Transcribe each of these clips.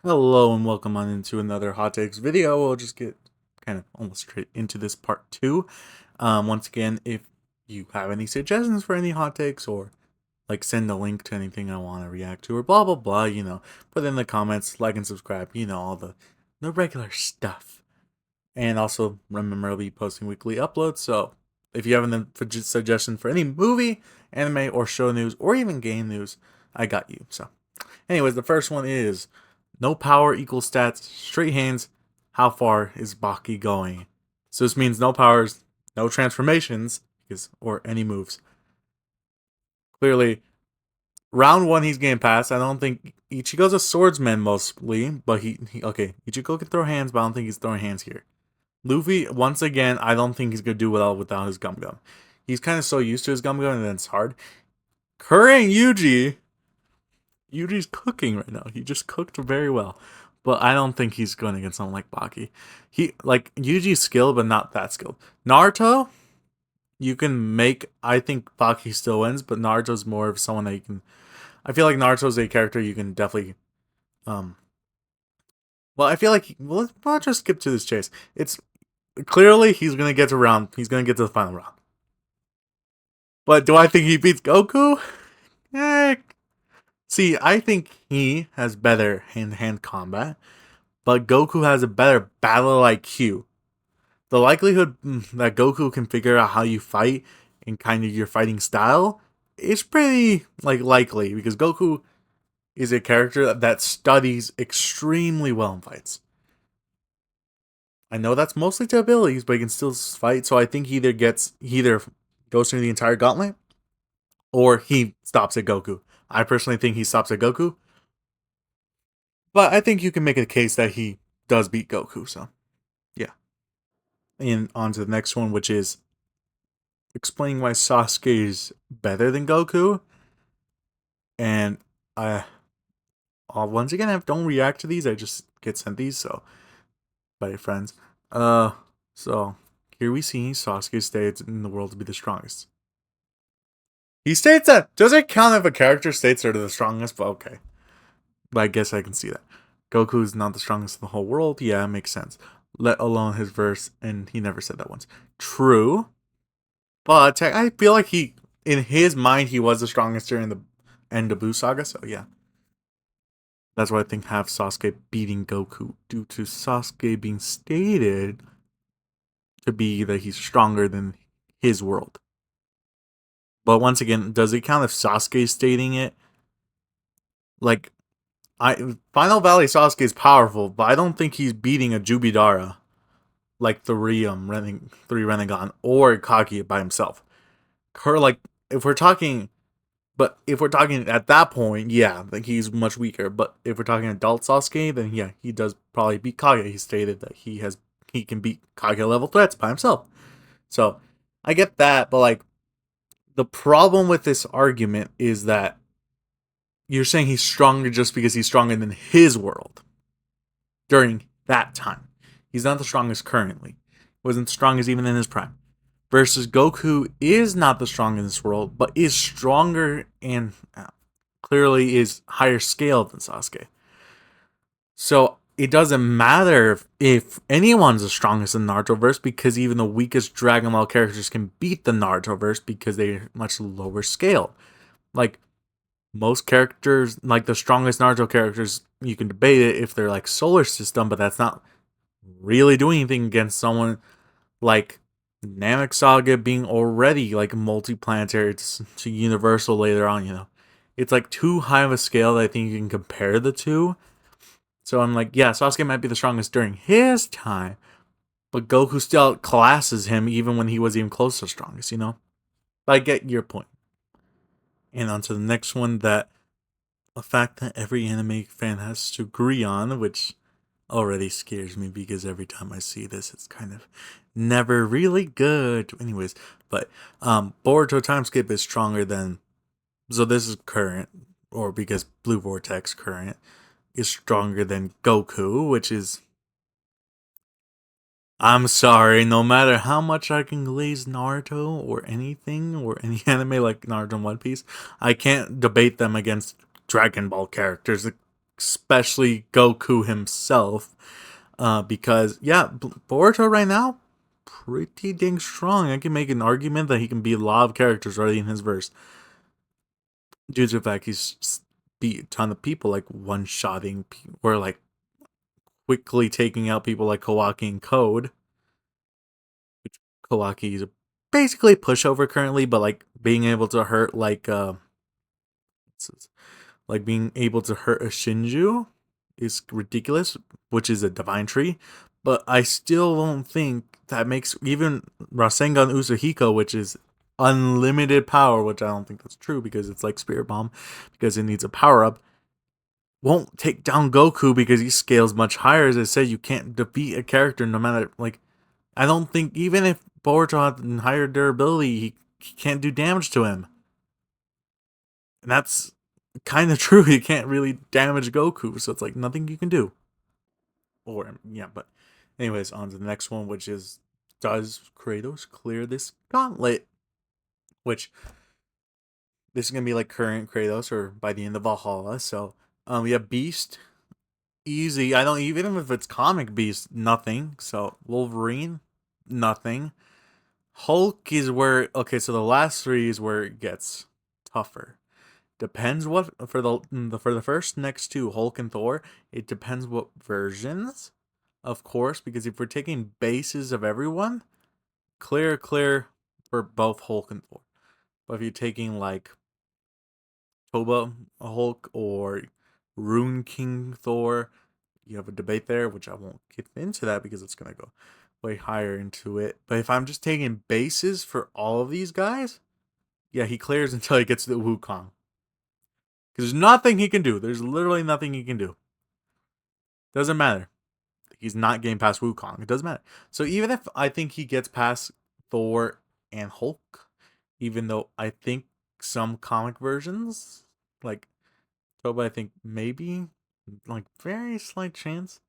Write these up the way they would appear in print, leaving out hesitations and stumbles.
Hello and welcome on into another Hot Takes video. We'll just get kind of almost straight into this part two. Once again, if you have any suggestions for any hot takes or like send a link to anything I want to react to or blah blah blah, put in the comments, like and subscribe, all the regular stuff. And also remember I'll be posting weekly uploads. So if you have any suggestion for any movie, anime, or show news, or even game news, I got you. So, anyways, the first one is no power equals stats, straight hands. How far is Baki going? So this means no powers, no transformations, or any moves. Clearly, round one he's getting past. I don't think Ichigo's a swordsman mostly, but okay. Ichigo can throw hands, but I don't think he's throwing hands here. Luffy, once again, I don't think he's gonna do well without his gum gum. He's kind of so used to his gum gum, and then it's hard. Currying Yuji's cooking right now. He just cooked very well. But I don't think he's going against someone like Baki. Yuji's skilled, but not that skilled. Naruto, you can make. I think Baki still wins, but Naruto's more of someone that you can. I feel like Naruto's a character you can definitely. Well, I feel like we'll just skip to this chase. It's clearly he's gonna get to round. He's gonna get to the final round. But do I think he beats Goku? Eh. See, I think he has better hand-to-hand combat, but Goku has a better battle IQ. The likelihood that Goku can figure out how you fight and kind of your fighting style is pretty likely because Goku is a character that studies extremely well in fights. I know that's mostly to abilities, but he can still fight. So I think he either goes through the entire gauntlet or he stops at Goku. I personally think he stops at Goku, but I think you can make a case that he does beat Goku. So yeah. And on to the next one, which is explaining why Sasuke is better than Goku. And I, once again, I don't react to these. I just get sent these, so by your friends. So here we see Sasuke states in the world to be the strongest. He states that. Does it count if a character states they're the strongest? But okay. But I guess I can see that. Goku is not the strongest in the whole world. Yeah, it makes sense. Let alone his verse, and he never said that once. True. But I feel like in his mind, he was the strongest during the end of Blue Saga. So yeah, that's why I think have Sasuke beating Goku due to Sasuke being stated to be that he's stronger than his world. But once again, does it count if Sasuke is stating it? Like, Final Valley Sasuke is powerful, but I don't think he's beating a Jubidara like three Renegon or Kaguya by himself. If we're talking at that point, yeah, like he's much weaker. But if we're talking adult Sasuke, then yeah, he does probably beat Kaguya. He stated that he can beat Kaguya level threats by himself. So I get that, but like the problem with this argument is that you're saying he's stronger just because he's stronger than his world during that time. He's not the strongest currently. Wasn't the strongest even in his prime. Versus Goku is not the strongest in this world, but is stronger and clearly is higher scale than Sasuke. So it doesn't matter if anyone's the strongest in Narutoverse because even the weakest Dragon Ball characters can beat the Narutoverse because they're much lower scale. Like most characters, like the strongest Naruto characters, you can debate it if they're like solar system, but that's not really doing anything against someone like Namek Saga being already like multi-planetary to Universal later on. It's like too high of a scale that I think you can compare the two. So I'm like, yeah, Sasuke might be the strongest during his time, but Goku still outclasses him even when he was even close to strongest. But I get your point. And on to the next one, that a fact that every anime fan has to agree on, which already scares me because every time I see this, it's kind of never really good. Anyways, but Boruto time skip is stronger than. So this is current, or because Blue Vortex current is stronger than Goku, which is. I'm sorry, no matter how much I can glaze Naruto or anything or any anime like Naruto and One Piece, I can't debate them against Dragon Ball characters. especially Goku himself. Because yeah, Boruto right now pretty dang strong. I can make an argument that he can beat a lot of characters already in his verse, due to the fact he's beat a ton of people, like one-shotting or like quickly taking out people like Kawaki and Code. Which Kawaki is basically pushover currently, but like being able to hurt like being able to hurt a Shinju is ridiculous, which is a divine tree. But I still don't think that makes even Rasengan Usuhiko, which is unlimited power, which I don't think that's true because it's like Spirit Bomb, because it needs a power up, won't take down Goku because he scales much higher. As I said, you can't defeat a character no matter, like, I don't think even if Boruto had higher durability, he can't do damage to him. And that's kind of true. You can't really damage Goku, so it's like nothing you can do. Or yeah, but anyways, on to the next one, which is, does Kratos clear this gauntlet? Which this is gonna be like current Kratos or by the end of Valhalla. So we have Beast, easy. I don't even if it's comic Beast, nothing. So Wolverine, nothing. Hulk is where, okay. So the last three is where it gets tougher. Depends what for the first next two, Hulk and Thor. It depends what versions, of course, because if we're taking bases of everyone, clear for both Hulk and Thor. But if you're taking like Toba Hulk or Rune King Thor, you have a debate there, which I won't get into that because it's gonna go way higher into it. But if I'm just taking bases for all of these guys, yeah, he clears until he gets to Wukong. Because there's nothing he can do. There's literally nothing he can do. Doesn't matter. He's not getting past Wukong. It doesn't matter. So even if I think he gets past Thor and Hulk, even though I think some comic versions, like Toba, I think maybe, like very slight chance,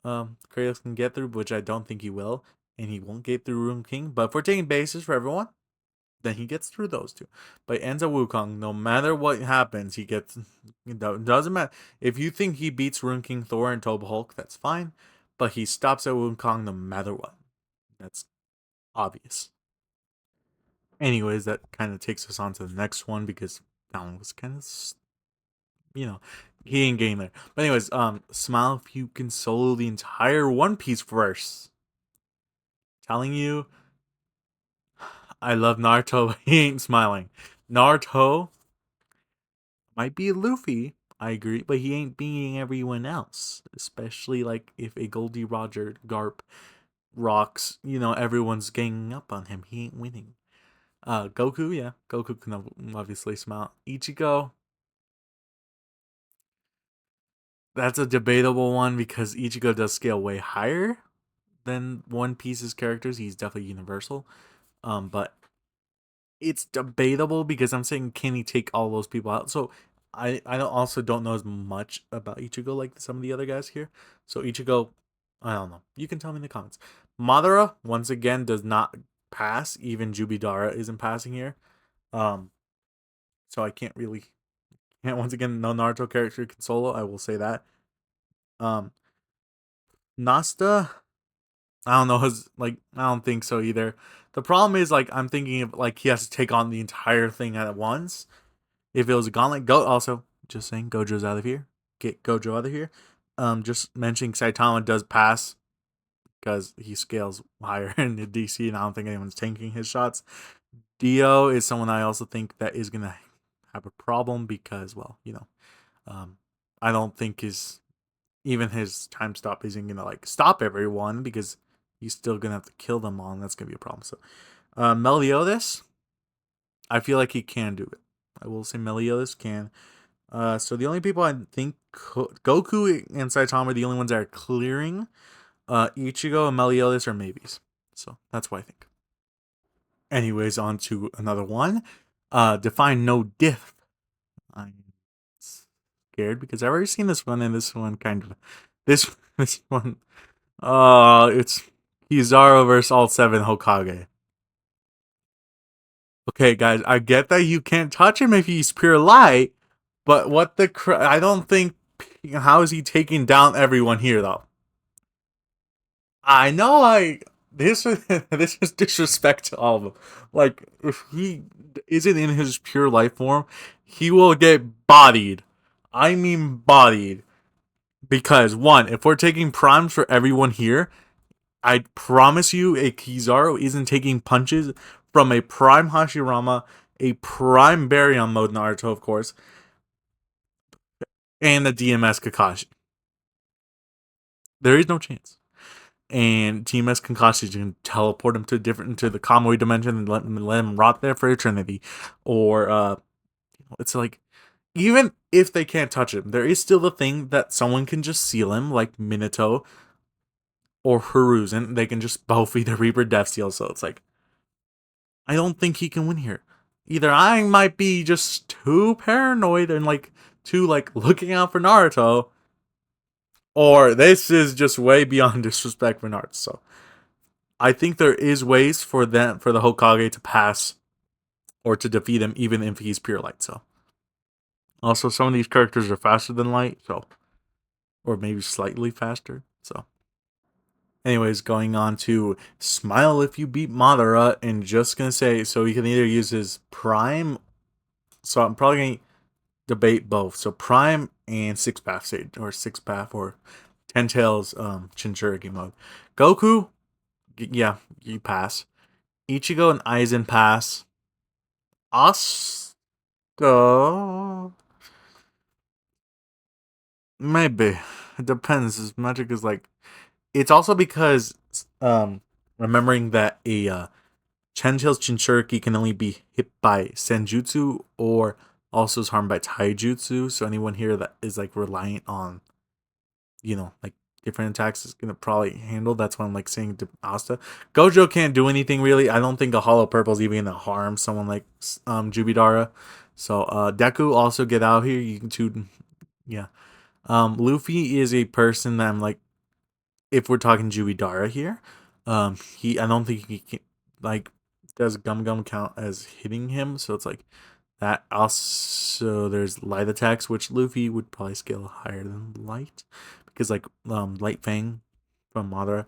Kratos can get through, which I don't think he will, and he won't get through Rune King. But if we're taking bases for everyone, then he gets through those two. But it ends at Wukong. No matter what happens, he gets. It doesn't matter. If you think he beats Rune King Thor and Toba Hulk, that's fine. But he stops at Wukong no matter what. That's obvious. Anyways, that kind of takes us on to the next one because that one was kind of, he ain't getting there. But anyways, smile if you can solo the entire One Piece verse. Telling you, I love Naruto, but he ain't smiling. Naruto might be Luffy, I agree, but he ain't beating everyone else. Especially like if a Goldie Roger Garp rocks, everyone's ganging up on him. He ain't winning. Goku, yeah. Goku can obviously smile. Ichigo, that's a debatable one because Ichigo does scale way higher than One Piece's characters. He's definitely universal. But it's debatable because I'm saying, can he take all those people out? So I also don't know as much about Ichigo like some of the other guys here. So Ichigo, I don't know. You can tell me in the comments. Madara once again does not pass. Even Jubidara isn't passing here. So I can't really, once again, no Naruto character can solo. I will say that. Nasta, I don't know. I don't think so either. The problem is like I'm thinking of like he has to take on the entire thing at once. If it was a gauntlet, go also just saying Gojo's out of here. Get Gojo out of here. Just mentioning Saitama does pass because he scales higher in the DC, and I don't think anyone's tanking his shots. Dio is someone I also think that is gonna have a problem because, well, I don't think even his time stop isn't gonna like stop everyone because he's still gonna have to kill them all, and that's gonna be a problem. So, Meliodas, I feel like he can do it. I will say Meliodas can. So the only people I think Goku and Saitama are the only ones that are clearing. Ichigo and Meliodas are maybes. So that's what I think. Anyways, on to another one. Define no diff. I'm scared because I've already seen this one, and this one kind of this one. It's Kizaru versus all 7 Hokage. Okay, guys, I get that you can't touch him if he's pure light, but I don't think taking down everyone here though? I know this this is disrespect to all of them. Like if he isn't in his pure life form, he will get bodied. I mean bodied. Because one, if we're taking primes for everyone here, I promise you a Kizaru isn't taking punches from a prime Hashirama, a prime Baryon mode Naruto, of course, and a DMS Kakashi. There is no chance. And TMS Kakashi can teleport him to the Kamui dimension and let him rot there for eternity. Or it's like, even if they can't touch him, there is still the thing that someone can just seal him, like Minato or Hiruzen. They can just both either Reaper Death Seal. So it's like, I don't think he can win here. Either I might be just too paranoid and like too like looking out for Naruto, or this is just way beyond disrespect for Naruto. So I think there is ways for the Hokage to pass or to defeat him, even if he's pure light. So also some of these characters are faster than light, so or maybe slightly faster. So anyways, going on to Smile if you beat Madara, and just gonna say, so he can either use his Prime, so I'm probably gonna debate both. So Prime and Six Path Sage, or Six Path, or Ten Tails Jinchuriki mode. Goku, yeah, you pass. Ichigo and Aizen pass. Asuka, maybe. It depends. His magic is like, it's also because remembering that a Tails Jinchuriki can only be hit by Senjutsu or also is harmed by Taijutsu. So anyone here that is like reliant on, like different attacks is gonna probably handle. That's why I'm like saying to Asta. Gojo can't do anything really. I don't think a Hollow Purple is even gonna harm someone like Jubidara. So Deku also get out here. You can too, yeah. Luffy is a person that I'm like, if we're talking Jubidara here, I don't think he can, like, does Gum Gum count as hitting him? So it's like that. Also, there's light attacks, which Luffy would probably scale higher than light, because like Light Fang from Madara.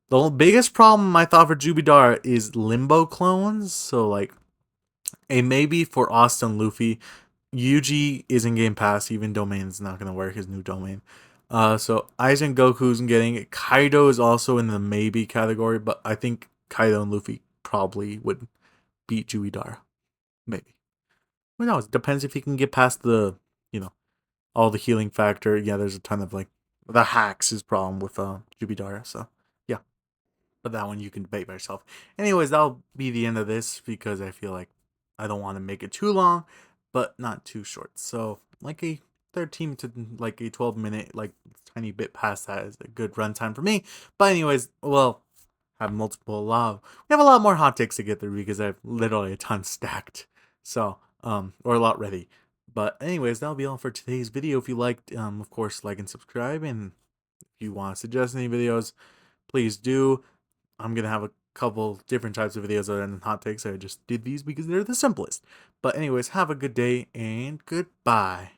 The biggest problem I thought for Jubidara is Limbo clones. So like a maybe for Austin Luffy. Yuji is in Game Pass, even Domain's not gonna work, his new domain. So Aizen Goku's getting it. Kaido is also in the maybe category, but I think Kaido and Luffy probably would beat Jubidara. Maybe. Who knows? Depends if he can get past the, all the healing factor. Yeah, there's a ton of like the hacks is problem with Jubidara. So yeah, but that one you can debate by yourself. Anyways, that'll be the end of this because I feel like I don't want to make it too long, but not too short. So like a 13 to like a 12-minute, like tiny bit past that is a good runtime for me. But anyways, well, have multiple we have a lot more hot takes to get through because I have literally a ton stacked. So or a lot ready. But anyways, that'll be all for today's video. If you liked, of course, like and subscribe, and if you want to suggest any videos, please do. I'm gonna have a couple different types of videos other than hot takes. I just did these because they're the simplest. But anyways, have a good day and goodbye.